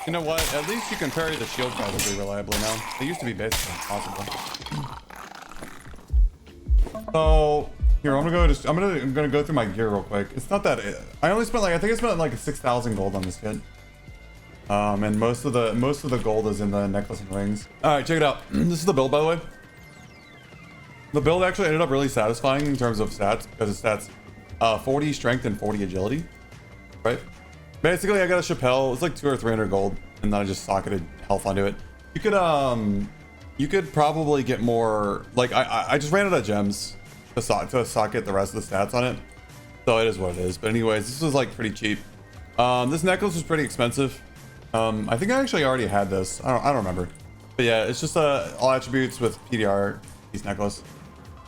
You know what? At least you can parry the shield probably reliably now. It used to be basically impossible. So here, I'm gonna go through my gear real quick. It's not that I only spent like I think I spent like 6,000 gold on this kit. And most of the gold is in the necklace and rings. All right, check it out. This is the build, by the way. The build actually ended up really satisfying in terms of stats because it stats 40 strength and 40 agility, right? Basically, I got a Chappelle. It's like 200 or 300 gold, and then I just socketed health onto it. You could probably get more. Like I just ran out of gems to socket the rest of the stats on it, so it is what it is. But anyways, this was like pretty cheap. This necklace was pretty expensive. I think I actually already had this. I don't remember, but yeah, it's just all attributes with PDR piece necklace.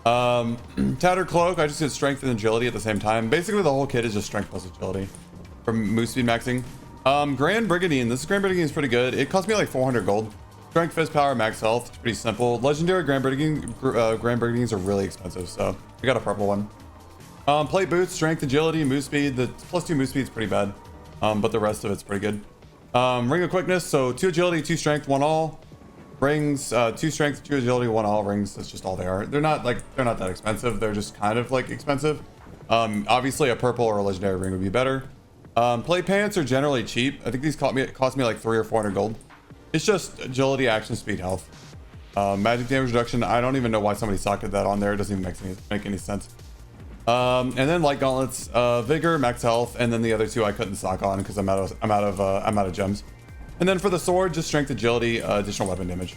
Tattered cloak. I just did strength and agility at the same time. Basically, the whole kit is just strength plus agility. From move speed maxing. Grand Brigandine. This Grand Brigandine is pretty good. It cost me like 400 gold. Strength, fist power, max health. It's pretty simple. Legendary Grand Brigandines are really expensive, so I got a purple one. Plate boots, strength, agility, move speed. The +2 move speed is pretty bad, but the rest of it's pretty good. Ring of quickness. So 2 agility, 2 strength, 1 all. Rings, 2 strength, 2 agility, 1 all. Rings. That's just all they are. They're not that expensive. They're just kind of like expensive. Obviously a purple or a legendary ring would be better. Plate pants are generally cheap. I think these cost me like 300 or 400 gold. It's just agility, action, speed, health. Magic damage reduction. I don't even know why somebody socketed that on there. It doesn't even make any sense. And then light gauntlets, vigor, max health, and then the other 2 I couldn't sock on because I'm out of gems. And then for the sword, just strength, agility, additional weapon damage.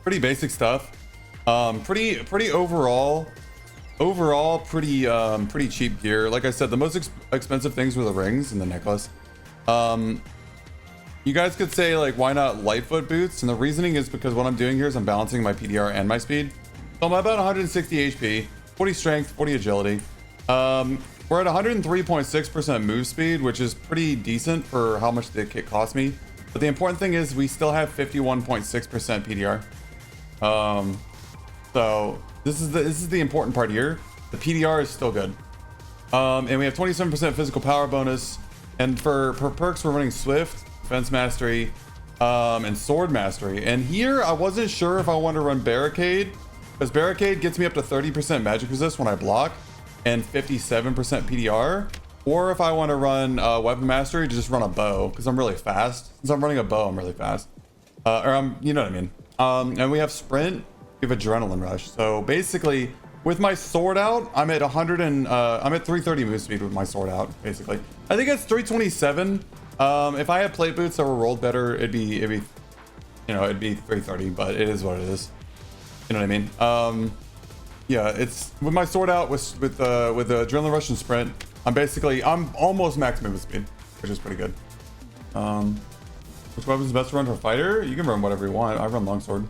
Pretty basic stuff. Pretty overall. Pretty cheap gear. Like I said, the most expensive things were the rings and the necklace. You guys could say like, why not Lightfoot boots? And the reasoning is because what I'm doing here is I'm balancing my PDR and my speed. So I'm about 160 HP, 40 strength, 40 agility. We're at 103.6% move speed, which is pretty decent for how much the kit cost me. But the important thing is we still have 51.6% PDR. So this is the important part here. The PDR is still good. And we have 27% physical power bonus. And for perks, we're running Swift, Defense Mastery, and Sword Mastery. And here, I wasn't sure if I wanted to run Barricade, because Barricade gets me up to 30% magic resist when I block, and 57% PDR. Or if I want to run Weapon Mastery, to just run a bow, because I'm really fast. Since I'm running a bow, I'm really fast. You know what I mean. And we have Sprint, we have Adrenaline Rush. So basically, with my sword out, I'm at 330 move speed with my sword out, basically. I think it's 327. If I had plate boots that were rolled better, it'd be 330, but it is what it is. You know what I mean? Yeah, it's with my sword out with the Adrenaline Rush and Sprint. I'm almost max movement speed, which is pretty good. Which weapon is best to run for a fighter? You can run whatever you want. I run longsword.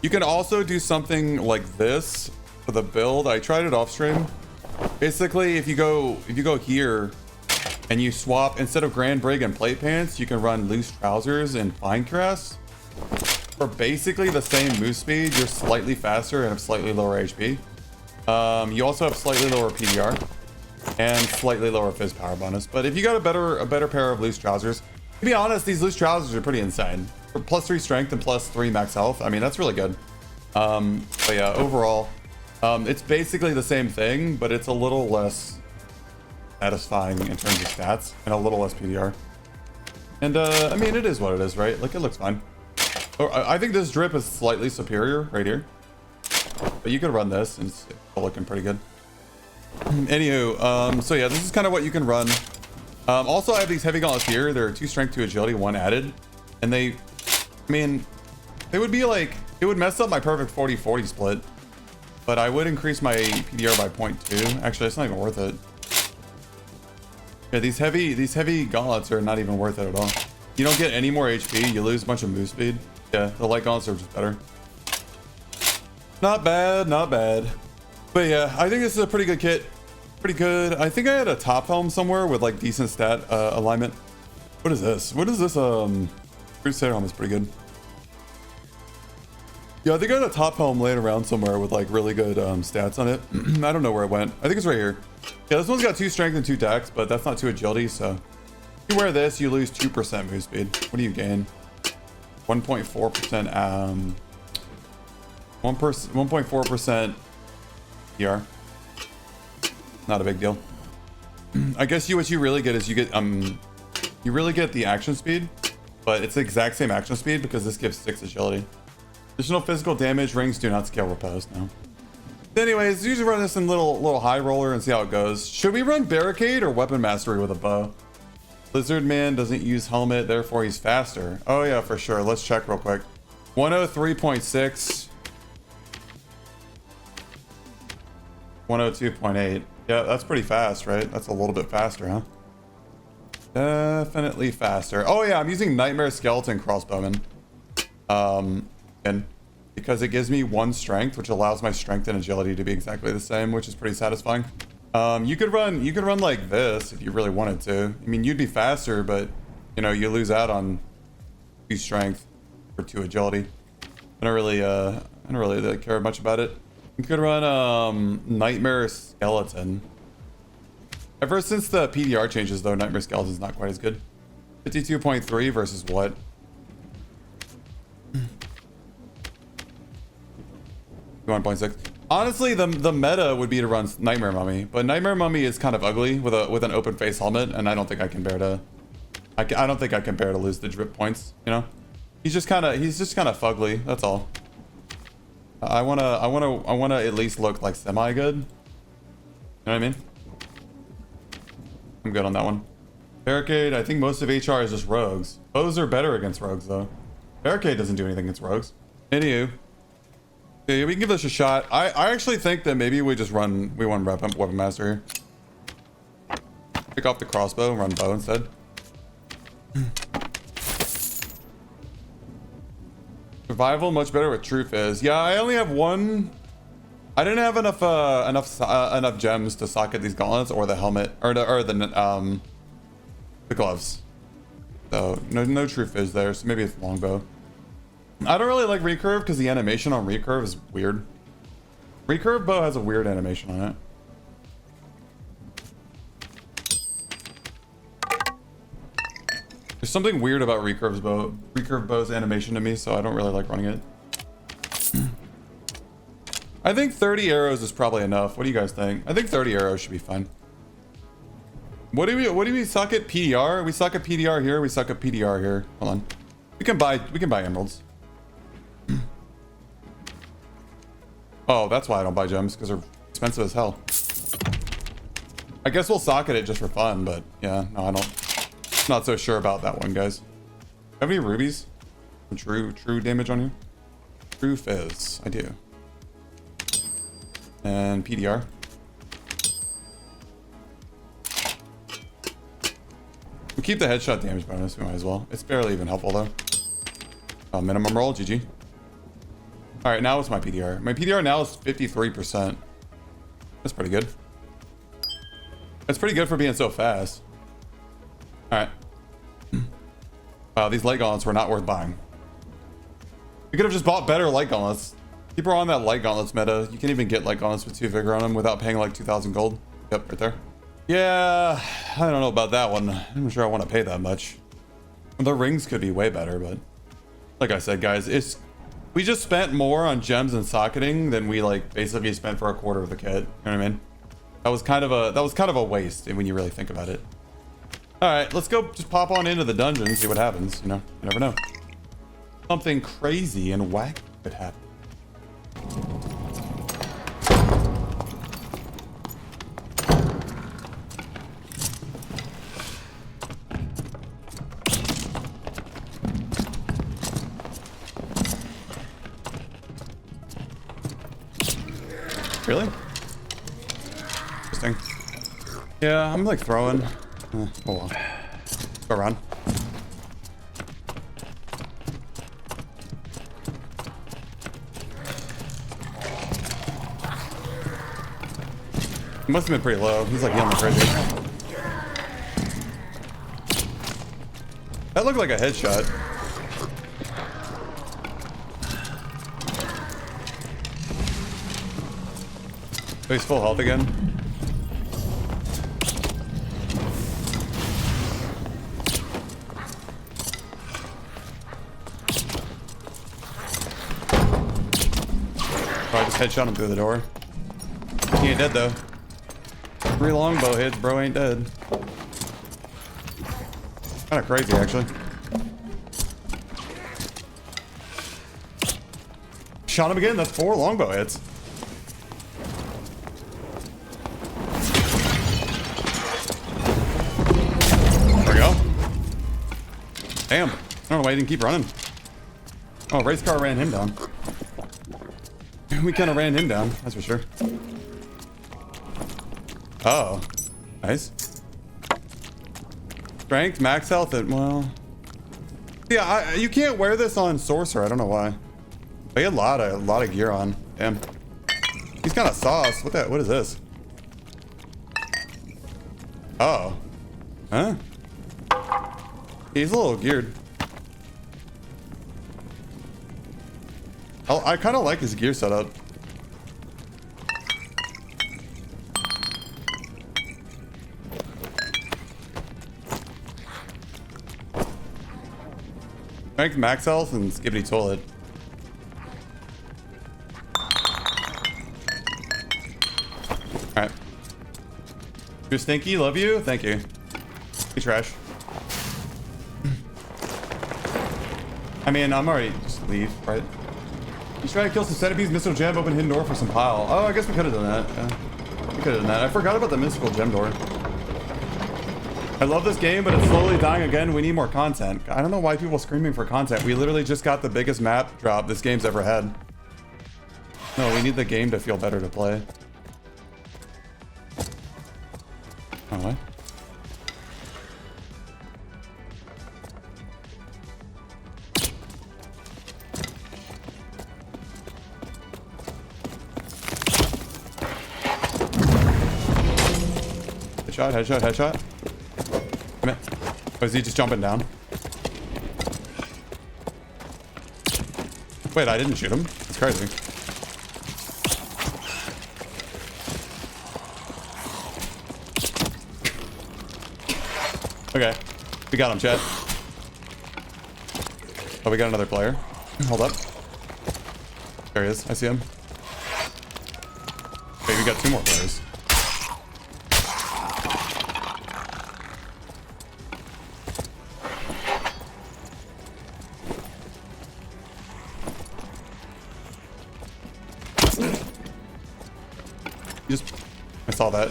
You can also do something like this for the build. I tried it off stream. Basically, if you go here and you swap, instead of Grand Brig and plate pants, you can run loose trousers and fine cuirass. For basically the same move speed, you're slightly faster and have slightly lower HP. You also have slightly lower PDR and slightly lower fizz power bonus. But if you got a better pair of loose trousers, to be honest, these loose trousers are pretty insane. For +3 strength and +3 max health, I mean, that's really good. But yeah, overall, it's basically the same thing, but it's a little less satisfying in terms of stats and a little less PDR. And I mean, it is what it is, right? Like, it looks fine. I think this drip is slightly superior right here, but you could run this and it's still looking pretty good. Anywho, so yeah, this is kind of what you can run. Also, I have these heavy gauntlets here. They're 2 strength, 2 agility, 1 added, and they would be like, it would mess up my perfect 40-40 split, but I would increase my PDR by 0.2. Actually, it's not even worth it. Yeah, these heavy gauntlets are not even worth it at all. You don't get any more HP. You lose a bunch of move speed. Yeah, the light gauntlets are just better. Not bad, not bad. But yeah, I think this is a pretty good kit. Pretty good. I think I had a top helm somewhere with like decent stat alignment. What is this? What is this? Crusader helm is pretty good. Yeah, I think I had a top helm laying around somewhere with like really good stats on it. I don't know where it went. I think it's right here. Yeah, this one's got 2 strength and 2 dex, but that's not 2 agility, so If you wear this, you lose 2% move speed. What do you gain? 1.4%, 1.4% PR. Not a big deal. I guess what you really get is you really get the action speed, but it's the exact same action speed because this gives 6 agility. Additional physical damage, rings do not scale repose, no. Anyways, usually run this in little high roller and see how it goes. Should we run barricade or weapon mastery with a bow? Lizard man doesn't use helmet, therefore he's faster. Oh yeah, for sure. Let's check real quick. 103.6. 102.8. Yeah, that's pretty fast, right? That's a little bit faster, huh? Definitely faster. Oh yeah, I'm using Nightmare Skeleton Crossbowman. And because it gives me 1 strength, which allows my strength and agility to be exactly the same, which is pretty satisfying. You could run like this if you really wanted to. I mean, you'd be faster, but you know, you lose out on 2 strength for 2 agility. I don't really care much about it. You could run Nightmare Skeleton. Ever since the PDR changes though, Nightmare Skeleton's not quite as good. 52.3 versus what? 1.6. Honestly, the meta would be to run Nightmare Mummy, but Nightmare Mummy is kind of ugly with an open face helmet, and I don't think I can bear to. I don't think I can bear to lose the drip points. You know, he's just kind of fugly. That's all. I wanna at least look like semi good. You know what I mean? I'm good on that one. Barricade. I think most of HR is just rogues. Bows are better against rogues though. Barricade doesn't do anything against rogues. Anywho. Yeah, we can give this a shot. I actually think that maybe we run weapon master here. Pick off the crossbow and run bow instead. Survival much better with true fizz. Yeah, I only have 1. I didn't have enough gems to socket these gauntlets or the helmet or the gloves. So no true fizz there. So maybe it's longbow. I don't really like recurve because the animation on recurve is weird. Recurve bow has a weird animation on it. There's something weird about recurve bow's animation to me, so I don't really like running it. I think 30 arrows is probably enough. What do you guys think? I think 30 arrows should be fine. What do we suck at PDR? We suck at PDR here. We suck at PDR here. Hold on. We can buy emeralds. Oh, that's why I don't buy gems, because they're expensive as hell. I guess we'll socket it just for fun, but yeah, no, I don't. Not so sure about that one, guys. Have any rubies? True damage on you? True fizz, I do. And PDR. We keep the headshot damage bonus, we might as well. It's barely even helpful though. Oh, minimum roll, GG. All right, now what's my PDR? My PDR now is 53%. That's pretty good. That's pretty good for being so fast. All right. Wow, these light gauntlets were not worth buying. We could have just bought better light gauntlets. People are on that light gauntlets meta. You can't even get light gauntlets with 2 vigor on them without paying like 2,000 gold. Yep, right there. Yeah, I don't know about that one. I'm not sure I want to pay that much. The rings could be way better, but like I said, guys, we just spent more on gems and socketing than we like basically spent for a quarter of the kit. You know what I mean? That was kind of a waste when you really think about it. All right, let's go just pop on into the dungeon and see what happens. You know, you never know. Something crazy and wacky could happen. Really? Interesting. Yeah, I'm like throwing. Hold on. Go around. He must have been pretty low. He's like healing crazy. That looked like a headshot. Oh, he's full health again. Headshot him through the door. He ain't dead though. 3 longbow hits, bro ain't dead. Kind of crazy actually. Shot him again, that's 4 longbow hits. There we go. Damn, I don't know why he didn't keep running. Oh, Racecar ran him down. We kind of ran him down, that's for sure. Oh, nice. Strength, max health, and well... Yeah, you can't wear this on Sorcerer, I don't know why. They had a lot of gear on. Damn. He's kind of sauce. What is this? Oh. Huh? He's a little geared. I kind of like his gear setup. Strength, max health, and skibbity toilet. Alright. You're stinky, love you. Thank you. You trash. I mean, I'm already just leave, right? He's trying to kill some centipedes, mystical gem, open hidden door for some pile. Oh, I guess we could have done that. Yeah. We could have done that. I forgot about the mystical gem door. I love this game, but it's slowly dying again. We need more content. I don't know why people are screaming for content. We literally just got the biggest map drop this game's ever had. No, we need the game to feel better to play. Oh, what? Headshot, headshot, headshot. Come here. Oh, is he just jumping down? Wait, I didn't shoot him. It's crazy. Okay. We got him, chat. Oh, we got another player. Hold up. There he is. I see him. Okay, we got 2 more players. I saw that.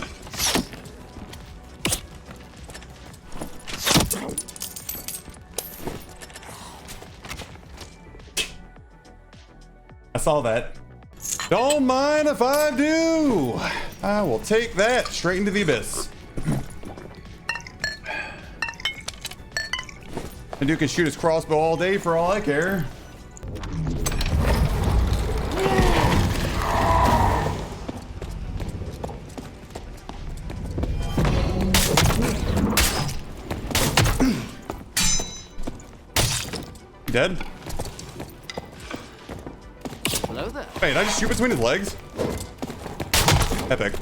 I saw that. Don't mind if I do. I will take that straight into the abyss. And dude can shoot his crossbow all day for all I care. Dead? Hello there. Wait, did I just shoot between his legs? Epic.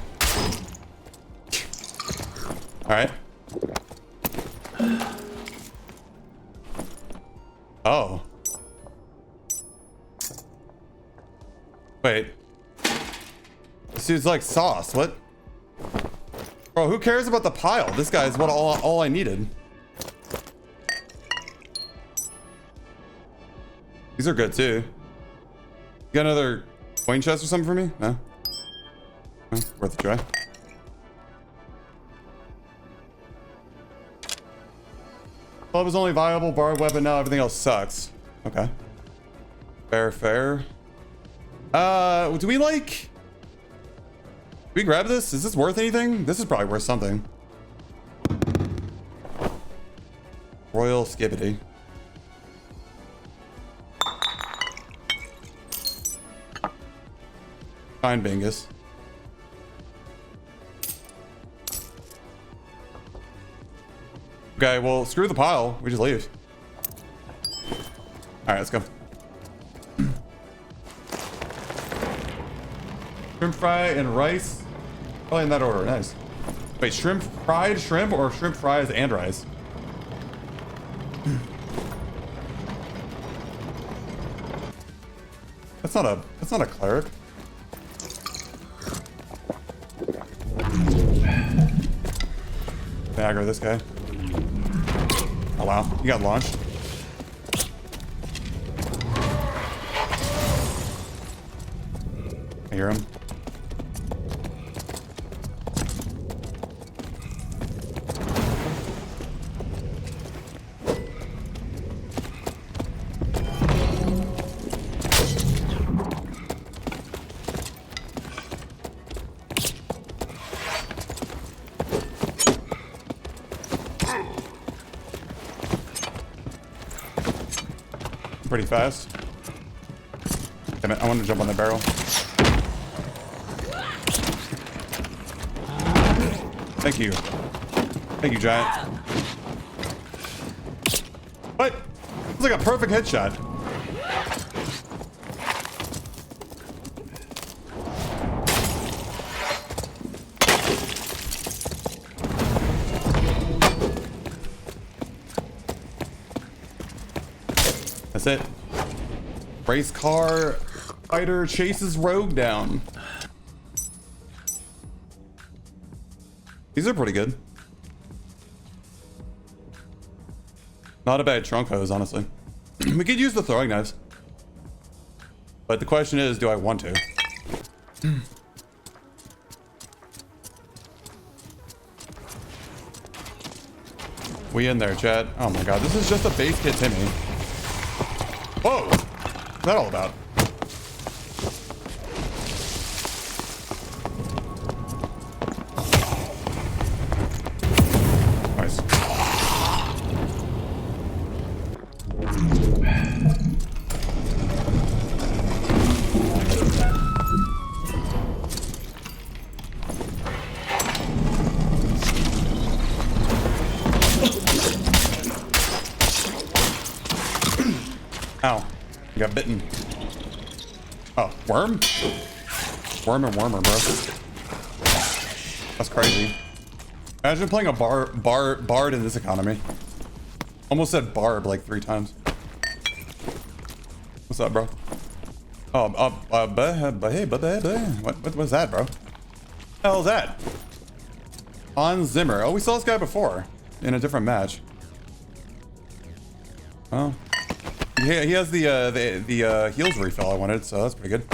Alright. Oh. Wait. This dude's like sauce. What? Bro, who cares about the pile? This guy is what all I needed. These are good too. You got another coin chest or something for me? No? Oh, worth a try. Club is only viable, borrowed weapon now, everything else sucks. Okay. Fair, fair. Do we like... Do we grab this? Is this worth anything? This is probably worth something. Royal Skibbity. Fine, Bingus. Okay, well, screw the pile. We just leave. Alright, let's go. Shrimp fry and rice. Probably in that order. Nice. Wait, shrimp fried shrimp or shrimp fries and rice? That's not a cleric. Aggro this guy. Oh wow, he got launched. I hear him. Pretty fast. Damn it, I want to jump on the barrel. Thank you. Thank you, Giant. What? It's like a perfect headshot. That's it. Racecar fighter chases Rogue down. These are pretty good. Not a bad trunk hose, honestly. We could use the throwing knives. But the question is, do I want to? We in there, chat. Oh my god, this is just a base kit Timmy. Whoa! What's that all about? Nice. Ow. You got bitten. Oh, worm? Worm and wormer, bro. That's crazy. Imagine playing a bard in this economy. Almost said barb like 3 times. What's up, bro? Oh, hey, what was that, bro? What the hell is that? Hans Zimmer. Oh, we saw this guy before in a different match. Oh. Yeah, he has the heals refill I wanted, so that's pretty good.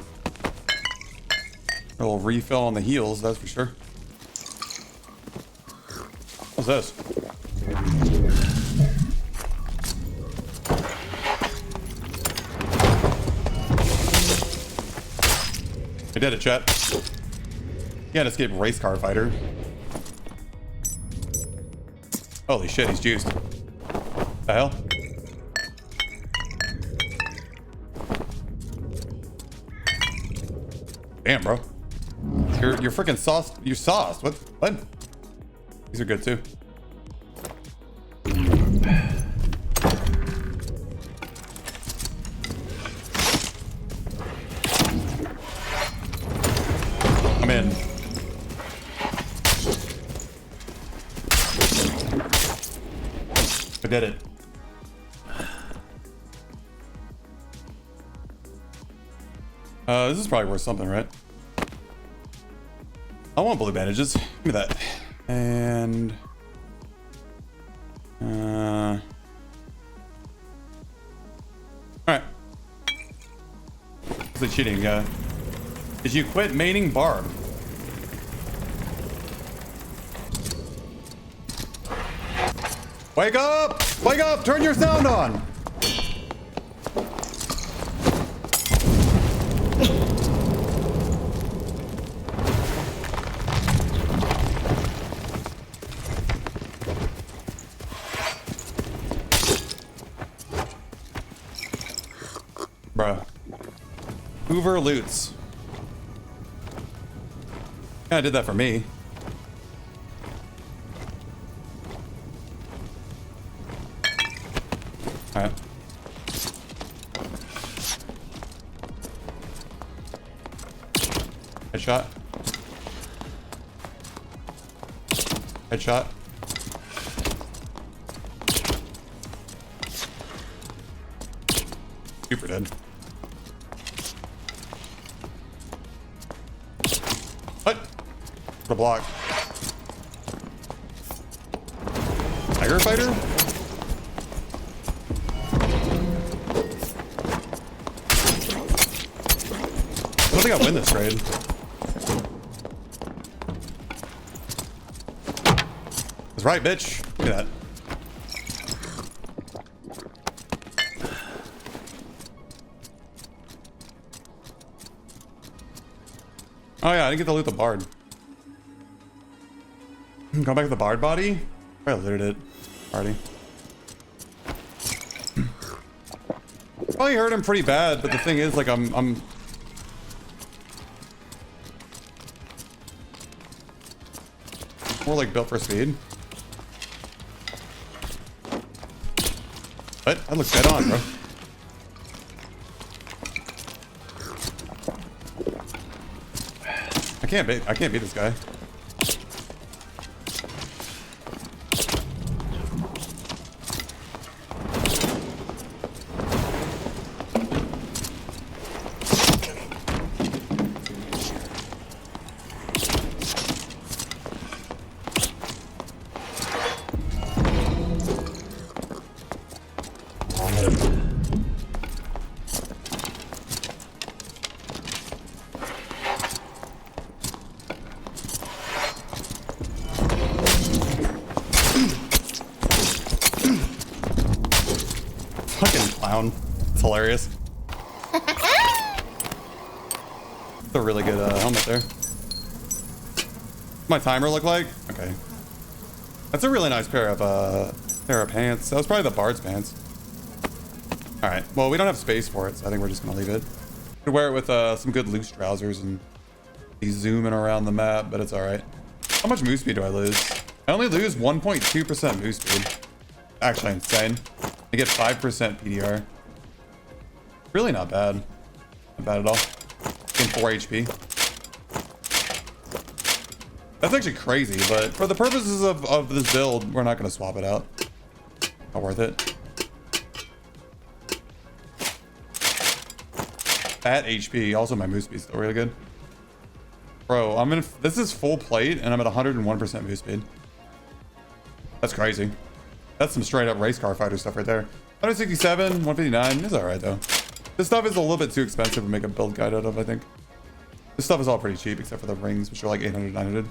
A little refill on the heals, that's for sure. What's this? I did it, chat. Can't escape Racecar fighter. Holy shit, he's juiced. The hell? Damn, bro. You're freaking sauced. You're sauced. What? These are good too. I'm in. I did it. This is probably worth something, right? I want blue bandages. Give me that. And alright. Is it cheating? Did you quit maining Barb? Wake up! Wake up! Turn your sound on! Bruh. Hoover loots. Yeah, I did that for me. Alright. Headshot. Headshot. Super dead. What? The block. trigger fighter? I don't think I win this raid. That's right, bitch. Look at that. Oh yeah, I didn't get to loot the bard. Go back to the bard body? Probably looted it already. Probably hurt him pretty bad, but the thing is, like, I'm more like built for speed. What? That looks dead on, bro. I can't beat this guy. Fucking clown. It's hilarious. It's a really good helmet there. What's my timer look like? Okay. That's a really nice pair of pants. That was probably the bard's pants. Alright, well, we don't have space for it, so I think we're just gonna leave it. Could wear it with some good loose trousers and be zooming around the map, but it's alright. How much move speed do I lose? I only lose 1.2% move speed. Actually insane. I get 5% PDR. Really not bad. Not bad at all. Gain 4 HP. That's actually crazy, but for the purposes of this build, we're not going to swap it out. Not worth it. At HP, also my move speed's still really good. Bro, this is full plate and I'm at 101% move speed. That's crazy. That's some straight up Racecar fighter stuff right there. 167, 159 is alright though. This stuff is a little bit too expensive to make a build guide out of, I think. This stuff is all pretty cheap except for the rings, which are like 800, 900.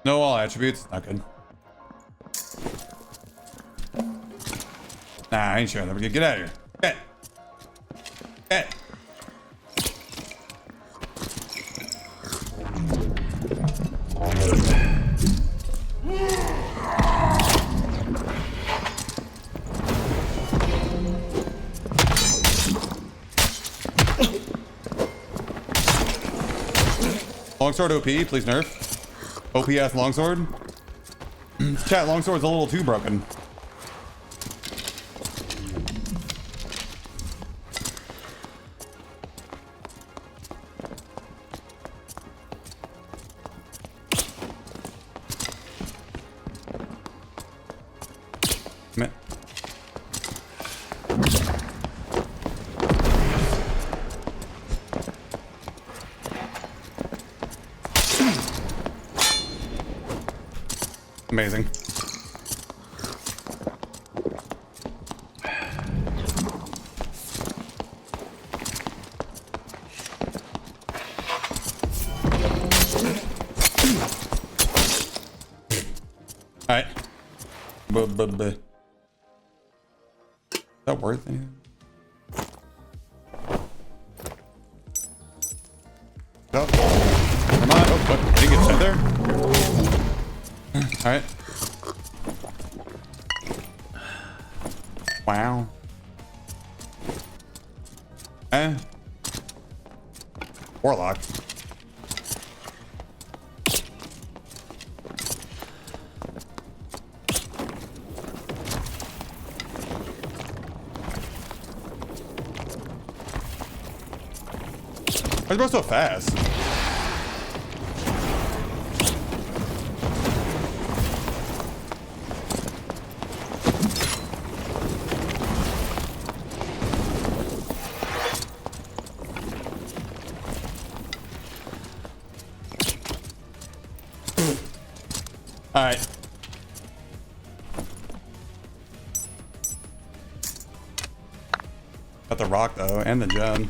No all attributes, not good. Nah, I ain't sure. Get out of here. Get. Get. Longsword OP, please nerf. OP ass longsword. Chat, longsword's a little too broken. Man. Amazing. All right. Is that worth anything? Oh, come on. Oh, what? Did he get sent there? All right. Wow. Warlock. Why is it so fast? All right. Got the rock though, and the gem.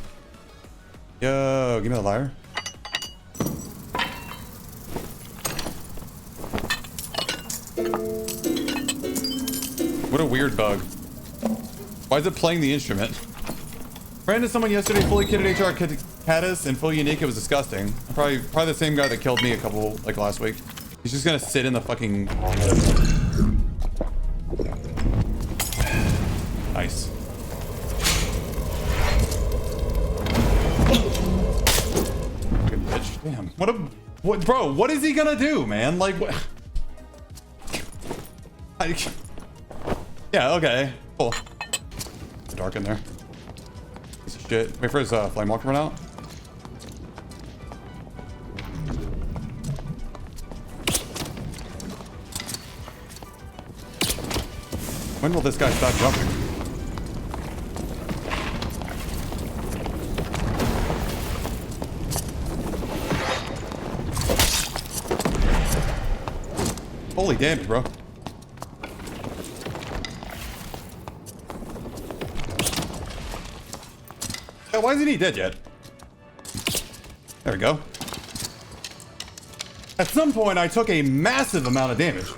Yo, give me the lyre. What a weird bug. Why is it playing the instrument? Ran into someone yesterday, fully kitted HR Caddis and full unique. It was disgusting. Probably the same guy that killed me a couple, like last week. He's just gonna sit in the fucking... Nice. Fucking bitch. Damn. What, bro, what is he gonna do, man? Like, what? Yeah, okay. Cool. It's dark in there. Piece of shit. Wait for his flame walk to run out. When will this guy stop jumping? Holy damage, bro. Why isn't he dead yet? There we go. At some point, I took a massive amount of damage.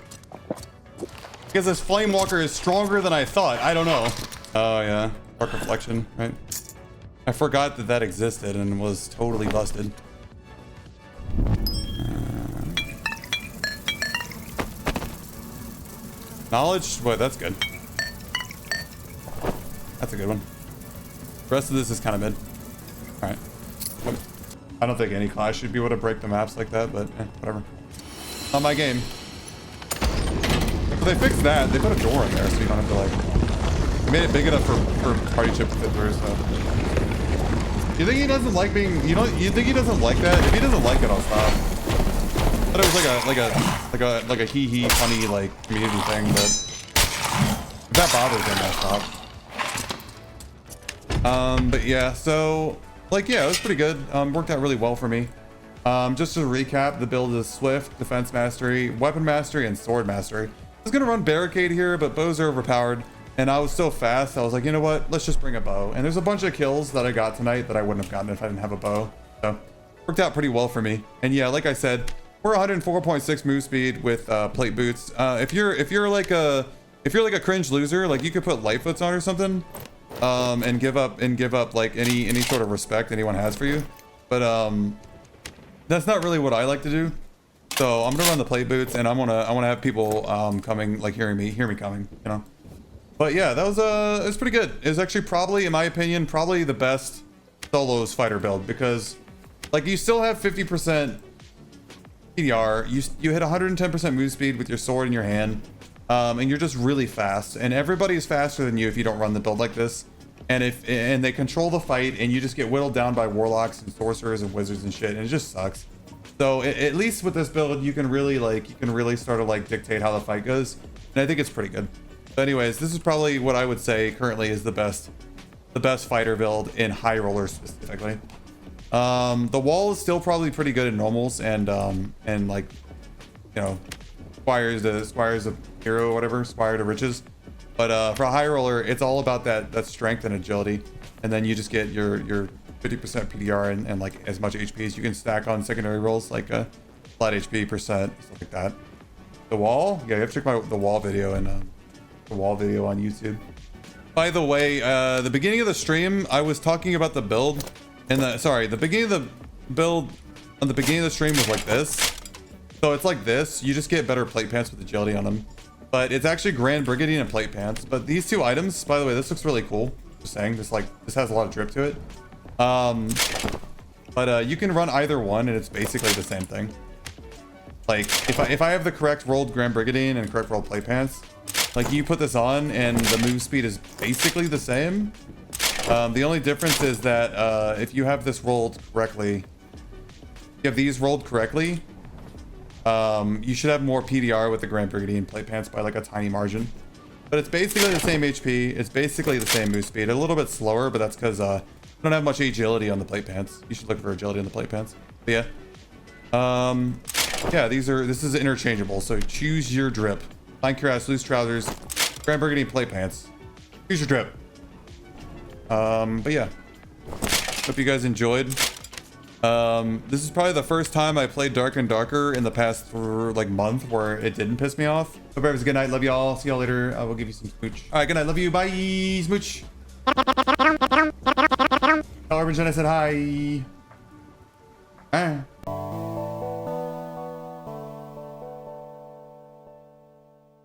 Because this flame walker is stronger than I thought. I don't know. Oh, yeah. Dark reflection, right? I forgot that that existed and was totally busted. Knowledge? Boy, that's good. That's a good one. The rest of this is kind of mid. Alright. I don't think any class should be able to break the maps like that, but whatever. Not my game. But they fixed that. They put a door in there so you don't have to like... They made it big enough for party chip to fit through, so... You think he doesn't like being... You think he doesn't like that? If he doesn't like it, I'll stop. I thought it was like a hee-hee funny like community thing, but... If that bothers him, I'll stop. But yeah, so like, yeah, it was pretty good. Worked out really well for me. Just to recap, the build is Swift, Defense Mastery, Weapon Mastery, and Sword Mastery. I was gonna run Barricade here, but bows are overpowered, and I was so fast, I was like, you know what? Let's just bring a bow. And there's a bunch of kills that I got tonight that I wouldn't have gotten if I didn't have a bow. So, worked out pretty well for me. And yeah, like I said, we're 104.6 move speed with plate boots. If you're like a cringe loser, like you could put Lightfoots on or something. And give up like any sort of respect anyone has for you, but that's not really what I like to do. So I'm gonna run the plate boots, and I wanna have people coming, like hearing me coming, you know. But yeah, that was it was pretty good. It was actually probably, in my opinion, probably the best solos fighter build, because like you still have 50% PDR, you hit 110% move speed with your sword in your hand. And you're just really fast, and everybody's faster than you if you don't run the build like this. And they control the fight, and you just get whittled down by warlocks and sorcerers and wizards and shit, and it just sucks. So at least with this build, you can really start to like dictate how the fight goes, and I think it's pretty good. But anyways, this is probably what I would say currently is the best fighter build in high rollers specifically. The wall is still probably pretty good in normals, and like, you know, Squires of hero, whatever, Squire to riches. But for a high roller, it's all about that strength and agility, and then you just get your 50% PDR and like as much HP as you can stack on secondary rolls, like a flat HP percent, stuff like that. The wall, yeah, you have to check the wall video and the wall video on YouTube. By the way, the beginning of the stream, I was talking about the build, and the beginning of the build on the beginning of the stream was like this. So it's like this, you just get better plate pants with agility on them. But it's actually Grand Brigandine and plate pants. But these two items, by the way, this looks really cool. Just saying, this has a lot of drip to it. But you can run either one and it's basically the same thing. Like if I have the correct rolled Grand Brigandine and correct rolled plate pants, like you put this on and the move speed is basically the same. The only difference is that if you have this rolled correctly, you have these rolled correctly, you should have more PDR with the Grand Brigandine plate pants by like a tiny margin. But it's basically the same HP, it's basically the same move speed, a little bit slower, but that's because you don't have much agility on the plate pants. You should look for agility on the plate pants. But yeah. Yeah, this is interchangeable. So choose your drip. Fine cuirass, loose trousers, grand burgundy play pants. Choose your drip. But yeah. Hope you guys enjoyed. This is probably the first time I played Dark and Darker in the past like month where it didn't piss me off. Hope everyone's a good night. Love y'all. See y'all later. I will give you some smooch. All right, good night. Love you. Bye. Smooch. Tell Urban Jen I said hi. Ah.